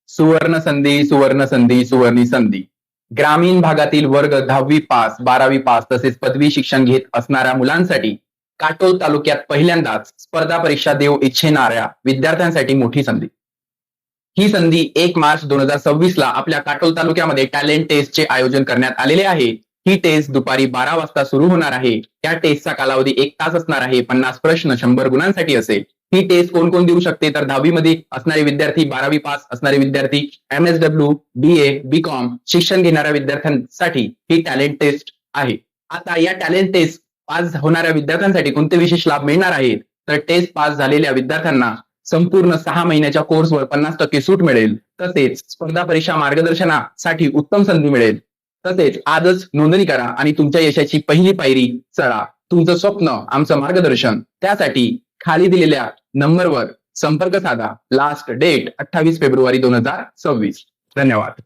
सुवर्ण संधी, सुवर्ण संधी, सुवर्णी संधी. ग्रामीण भागातील वर्ग 10वी पास, 12वी पास तसेच पदवी शिक्षण घेत असणाऱ्या मुलांसाठी काटोल तालुक्यात पहिल्यांदाच स्पर्धा परीक्षा देऊ इच्छिणाऱ्या विद्यार्थ्यांसाठी मोठी संधी. ही संधी 1 मार्च 2026 ला आपल्या काटोल तालुक्यामध्ये टॅलेंट टेस्टचे आयोजन करण्यात आलेले आहे. ही टेस्ट दुपारी 12 वाजता सुरू होणार आहे. त्या टेस्टचा कालावधी 1 तास असणार आहे. 50 प्रश्न 100 गुणांसाठी असेल. ही टेस्ट कोण कोण देऊ शकते तर 10वी मध्ये असणारे विद्यार्थी, 12वी पास असणारे विद्यार्थी, MSW, BA, BCom शिक्षण घेणाऱ्या विद्यार्थ्यांसाठी ही टॅलेंट टेस्ट आहे. आता या टॅलेंट टेस्ट पास होणाऱ्या विद्यार्थ्यांसाठी कोणते विशेष लाभ मिळणार आहेत तर टेस्ट पास झालेल्या विद्यार्थ्यांना संपूर्ण 6 महिन्याच्या कोर्सवर 50% सूट मिळेल. तसेच स्पर्धा परीक्षा मार्गदर्शनासाठी उत्तम संधी मिळेल. तसेच आजच नोंदणी करा आणि तुमच्या यशाची पहिली पायरी चढा. तुमचं स्वप्न आमचं मार्गदर्शन. त्यासाठी खाली दिलेल्या नंबरवर संपर्क साधा. लास्ट डेट 28 फेब्रुवारी 2026. धन्यवाद.